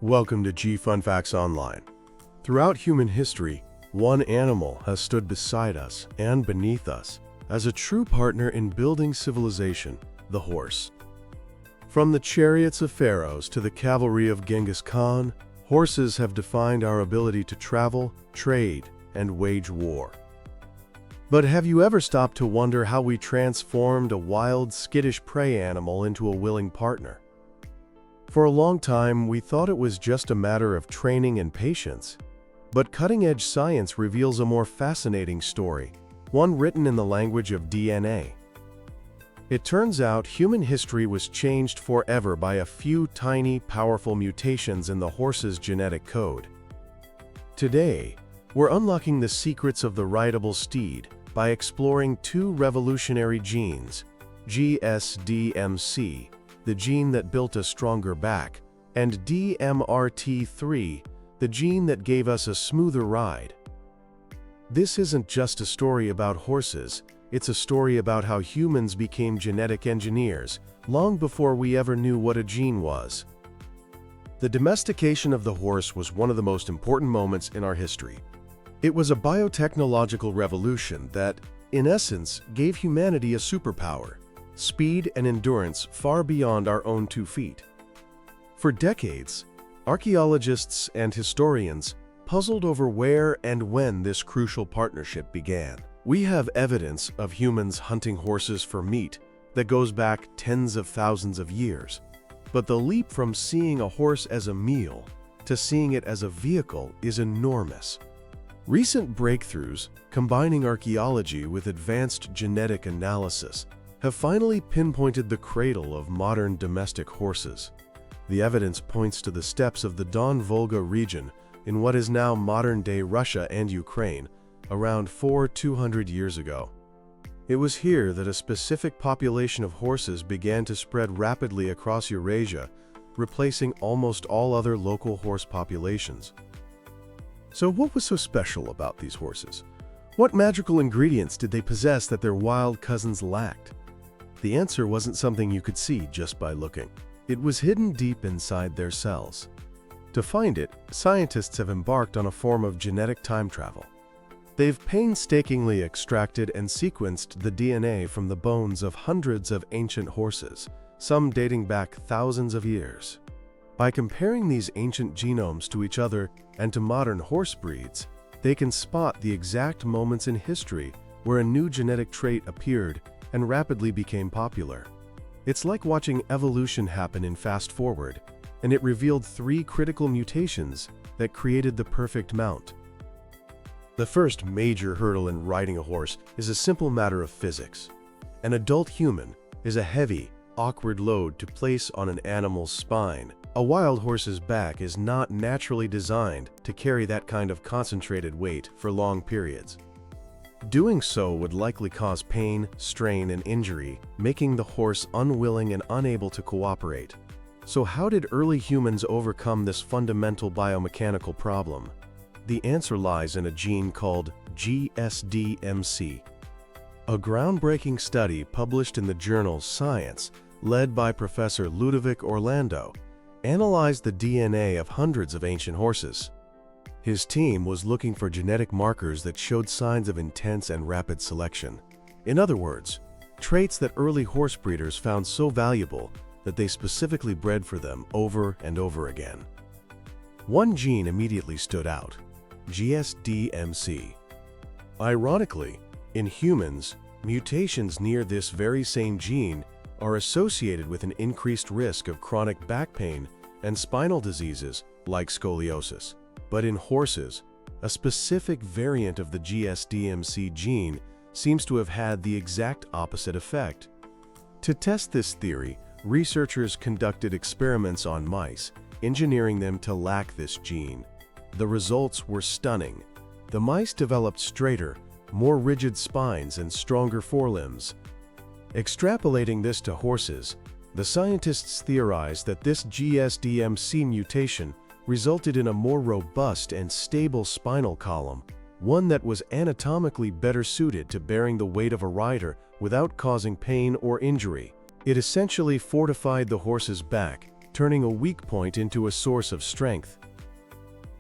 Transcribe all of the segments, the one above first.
Welcome to G Fun Facts Online. Throughout human history, one animal has stood beside us and beneath us as a true partner in building civilization, the horse. From the chariots of pharaohs to the cavalry of Genghis Khan, horses have defined our ability to travel, trade, and wage war. But have you ever stopped to wonder how we transformed a wild, skittish prey animal into a willing partner? For a long time, we thought it was just a matter of training and patience. But cutting-edge science reveals a more fascinating story, one written in the language of DNA. It turns out human history was changed forever by a few tiny, powerful mutations in the horse's genetic code. Today, we're unlocking the secrets of the rideable steed by exploring two revolutionary genes, GSDMC, the gene that built a stronger back, and DMRT3, the gene that gave us a smoother ride. This isn't just a story about horses, it's a story about how humans became genetic engineers long before we ever knew what a gene was. The domestication of the horse was one of the most important moments in our history. It was a biotechnological revolution that, in essence, gave humanity a superpower: speed and endurance far beyond our own 2 feet. For decades, archaeologists and historians puzzled over where and when this crucial partnership began. We have evidence of humans hunting horses for meat that goes back tens of thousands of years. But the leap from seeing a horse as a meal to seeing it as a vehicle is enormous. Recent breakthroughs, combining archaeology with advanced genetic analysis, have finally pinpointed the cradle of modern domestic horses. The evidence points to the steppes of the Don-Volga region in what is now modern-day Russia and Ukraine, around 200 years ago. It was here that a specific population of horses began to spread rapidly across Eurasia, replacing almost all other local horse populations. So what was so special about these horses? What magical ingredients did they possess that their wild cousins lacked? The answer wasn't something you could see just by looking. It was hidden deep inside their cells. To find it, scientists have embarked on a form of genetic time travel. They've painstakingly extracted and sequenced the DNA from the bones of hundreds of ancient horses, some dating back thousands of years. By comparing these ancient genomes to each other and to modern horse breeds, they can spot the exact moments in history where a new genetic trait appeared and rapidly became popular. It's like watching evolution happen in fast forward, and it revealed 3 critical mutations that created the perfect mount. The first major hurdle in riding a horse is a simple matter of physics. An adult human is a heavy, awkward load to place on an animal's spine. A wild horse's back is not naturally designed to carry that kind of concentrated weight for long periods. Doing so would likely cause pain, strain, and injury, making the horse unwilling and unable to cooperate. So how did early humans overcome this fundamental biomechanical problem? The answer lies in a gene called GSDMC. A groundbreaking study published in the journal Science, led by Professor Ludovic Orlando, analyzed the DNA of hundreds of ancient horses. His team was looking for genetic markers that showed signs of intense and rapid selection. In other words, traits that early horse breeders found so valuable that they specifically bred for them over and over again. One gene immediately stood out: GSDMC. Ironically, in humans, mutations near this very same gene are associated with an increased risk of chronic back pain and spinal diseases like scoliosis. But in horses, a specific variant of the GSDMC gene seems to have had the exact opposite effect. To test this theory, researchers conducted experiments on mice, engineering them to lack this gene. The results were stunning. The mice developed straighter, more rigid spines and stronger forelimbs. Extrapolating this to horses, the scientists theorized that this GSDMC mutation resulted in a more robust and stable spinal column, one that was anatomically better suited to bearing the weight of a rider without causing pain or injury. It essentially fortified the horse's back turning a weak point into a source of strength.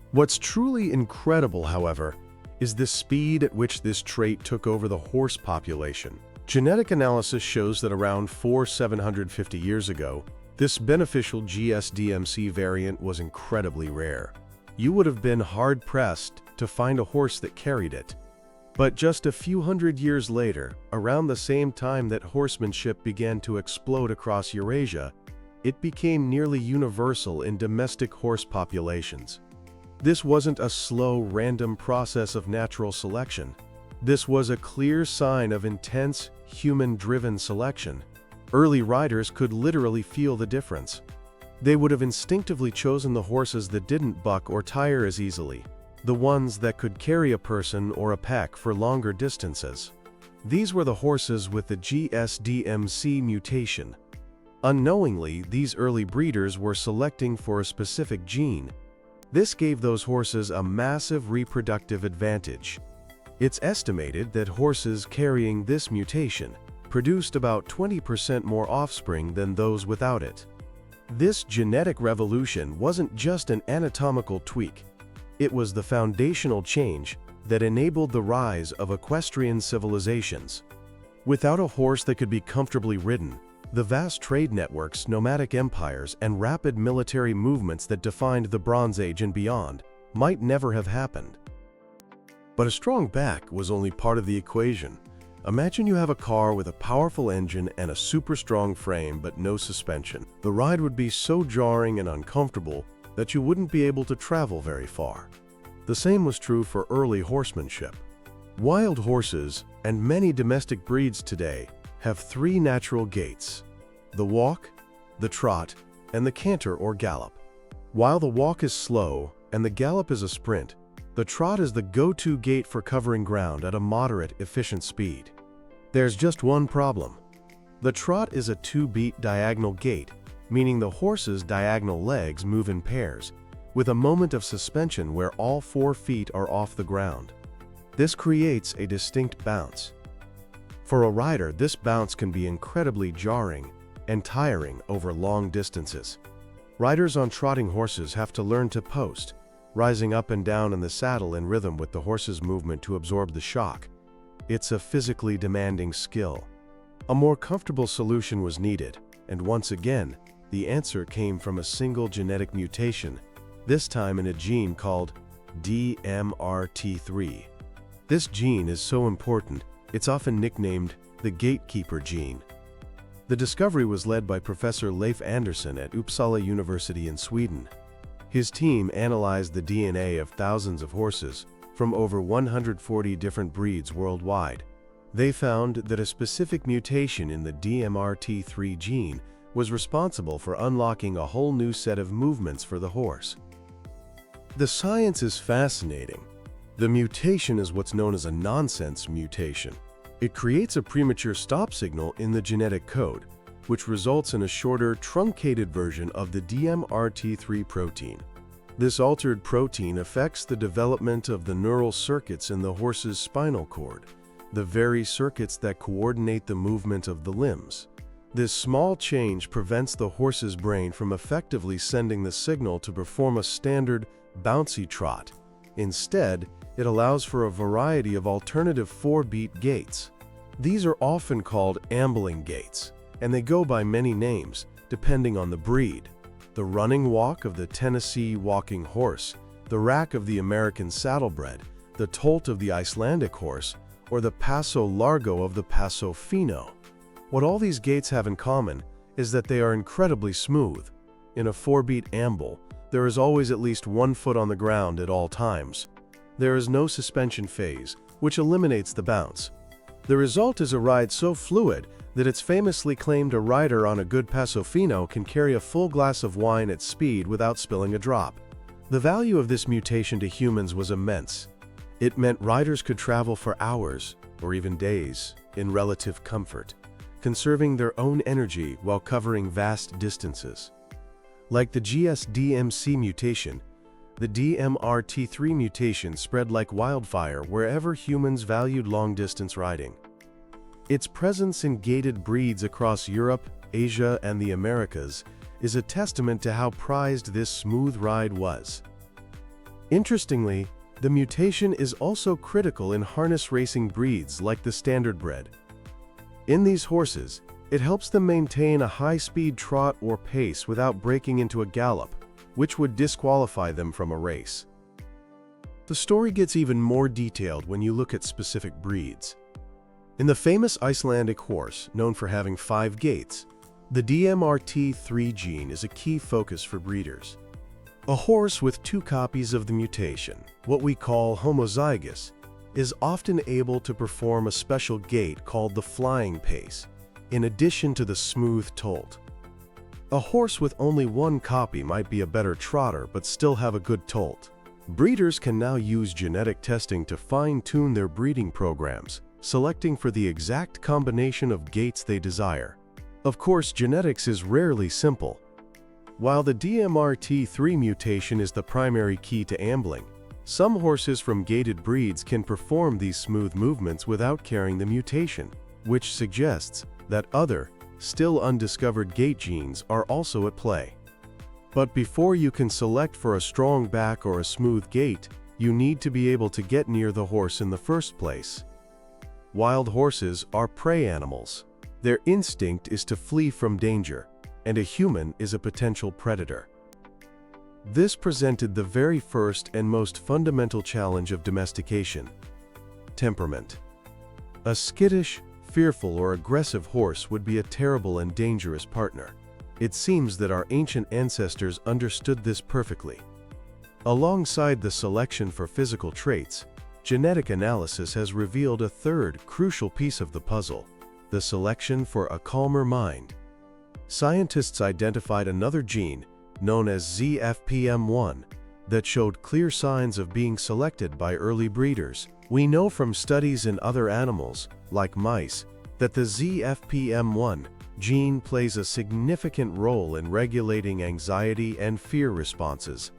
What's truly incredible, however, is the speed at which this trait took over the horse population. Genetic analysis shows that around 750 years ago, this beneficial GSDMC variant was incredibly rare. You would have been hard-pressed to find a horse that carried it. But just a few hundred years later, around the same time that horsemanship began to explode across Eurasia, it became nearly universal in domestic horse populations. This wasn't a slow, random process of natural selection. This was a clear sign of intense, human-driven selection. Early riders could literally feel the difference. They would have instinctively chosen the horses that didn't buck or tire as easily, the ones that could carry a person or a pack for longer distances. These were the horses with the GSDMC mutation. Unknowingly, these early breeders were selecting for a specific gene. This gave those horses a massive reproductive advantage. It's estimated that horses carrying this mutation produced about 20% more offspring than those without it. This genetic revolution wasn't just an anatomical tweak. It was the foundational change that enabled the rise of equestrian civilizations. Without a horse that could be comfortably ridden, the vast trade networks, nomadic empires, and rapid military movements that defined the Bronze Age and beyond might never have happened. But a strong back was only part of the equation. Imagine you have a car with a powerful engine and a super strong frame but no suspension. The ride would be so jarring and uncomfortable that you wouldn't be able to travel very far. The same was true for early horsemanship. Wild horses, and many domestic breeds today, have three natural gaits: the walk, the trot, and the canter or gallop. While the walk is slow and the gallop is a sprint, the trot is the go-to gait for covering ground at a moderate, efficient speed. There's just one problem. The trot is a 2-beat diagonal gait, meaning the horse's diagonal legs move in pairs, with a moment of suspension where all 4 feet are off the ground. This creates a distinct bounce. For a rider, this bounce can be incredibly jarring and tiring over long distances. Riders on trotting horses have to learn to post, rising up and down in the saddle in rhythm with the horse's movement to absorb the shock. It's a physically demanding skill. A more comfortable solution was needed, and once again, the answer came from a single genetic mutation, this time in a gene called DMRT3. This gene is so important, it's often nicknamed the gatekeeper gene. The discovery was led by Professor Leif Andersson at Uppsala University in Sweden. His team analyzed the DNA of thousands of horses from over 140 different breeds worldwide. They found that a specific mutation in the DMRT3 gene was responsible for unlocking a whole new set of movements for the horse. The science is fascinating. The mutation is what's known as a nonsense mutation. It creates a premature stop signal in the genetic code, which results in a shorter, truncated version of the DMRT3 protein. This altered protein affects the development of the neural circuits in the horse's spinal cord, the very circuits that coordinate the movement of the limbs. This small change prevents the horse's brain from effectively sending the signal to perform a standard, bouncy trot. Instead, it allows for a variety of alternative 4-beat gaits. These are often called ambling gaits, and they go by many names, depending on the breed. The running walk of the Tennessee walking horse, the rack of the American saddlebred, the tolt of the Icelandic horse, or the passo largo of the passo fino. What all these gaits have in common is that they are incredibly smooth. In a 4-beat amble, there is always at least 1 foot on the ground at all times. There is no suspension phase, which eliminates the bounce. The result is a ride so fluid that it's famously claimed a rider on a good passo fino can carry a full glass of wine at speed without spilling a drop. The value of this mutation to humans was immense. It meant riders could travel for hours, or even days, in relative comfort, conserving their own energy while covering vast distances. Like the GSDMC mutation, the DMRT3 mutation spread like wildfire wherever humans valued long-distance riding. Its presence in gaited breeds across Europe, Asia, and the Americas is a testament to how prized this smooth ride was. Interestingly, the mutation is also critical in harness racing breeds like the standardbred. In these horses, it helps them maintain a high-speed trot or pace without breaking into a gallop, which would disqualify them from a race. The story gets even more detailed when you look at specific breeds. In the famous Icelandic horse, known for having 5 gaits, the DMRT3 gene is a key focus for breeders. A horse with 2 copies of the mutation, what we call homozygous, is often able to perform a special gait called the flying pace, in addition to the smooth tolt. A horse with only 1 copy might be a better trotter but still have a good tolt. Breeders can now use genetic testing to fine-tune their breeding programs, selecting for the exact combination of gaits they desire. Of course, genetics is rarely simple. While the DMRT3 mutation is the primary key to ambling, some horses from gaited breeds can perform these smooth movements without carrying the mutation, which suggests that other, still undiscovered gait genes are also at play. But before you can select for a strong back or a smooth gait, you need to be able to get near the horse in the first place. Wild horses are prey animals. Their instinct is to flee from danger, and a human is a potential predator. This presented the very first and most fundamental challenge of domestication: temperament. A skittish, fearful, or aggressive horse would be a terrible and dangerous partner. It seems that our ancient ancestors understood this perfectly. Alongside the selection for physical traits, genetic analysis has revealed a third crucial piece of the puzzle: the selection for a calmer mind. Scientists identified another gene, known as ZFPM1, that showed clear signs of being selected by early breeders. We know from studies in other animals, like mice, that the ZFPM1 gene plays a significant role in regulating anxiety and fear responses.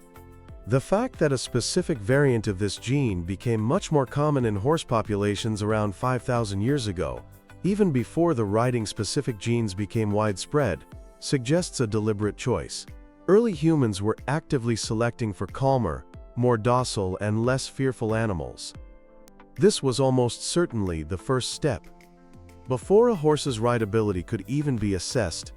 The fact that a specific variant of this gene became much more common in horse populations around 5,000 years ago, even before the riding-specific genes became widespread, suggests a deliberate choice. Early humans were actively selecting for calmer, more docile, and less fearful animals. This was almost certainly the first step. Before a horse's rideability could even be assessed,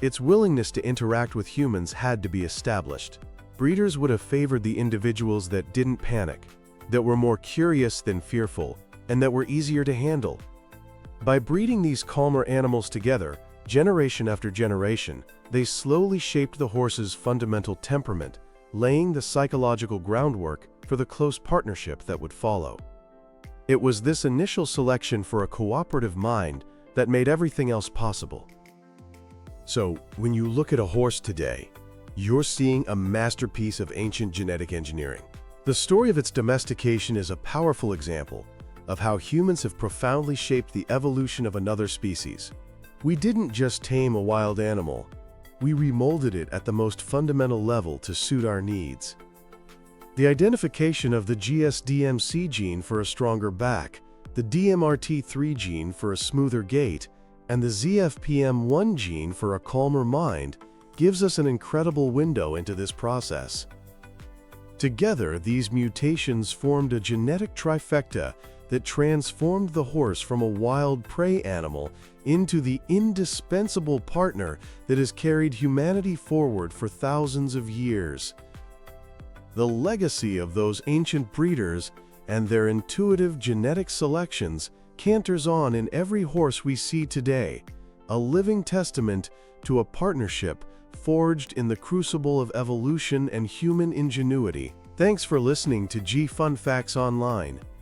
its willingness to interact with humans had to be established. Breeders would have favored the individuals that didn't panic, that were more curious than fearful, and that were easier to handle. By breeding these calmer animals together, generation after generation, they slowly shaped the horse's fundamental temperament, laying the psychological groundwork for the close partnership that would follow. It was this initial selection for a cooperative mind that made everything else possible. So, when you look at a horse today, you're seeing a masterpiece of ancient genetic engineering. The story of its domestication is a powerful example of how humans have profoundly shaped the evolution of another species. We didn't just tame a wild animal, we remolded it at the most fundamental level to suit our needs. The identification of the GSDMC gene for a stronger back, the DMRT3 gene for a smoother gait, and the ZFPM1 gene for a calmer mind gives us an incredible window into this process. Together, these mutations formed a genetic trifecta that transformed the horse from a wild prey animal into the indispensable partner that has carried humanity forward for thousands of years. The legacy of those ancient breeders and their intuitive genetic selections canters on in every horse we see today, a living testament to a partnership forged in the crucible of evolution and human ingenuity. Thanks for listening to G Fun Facts Online.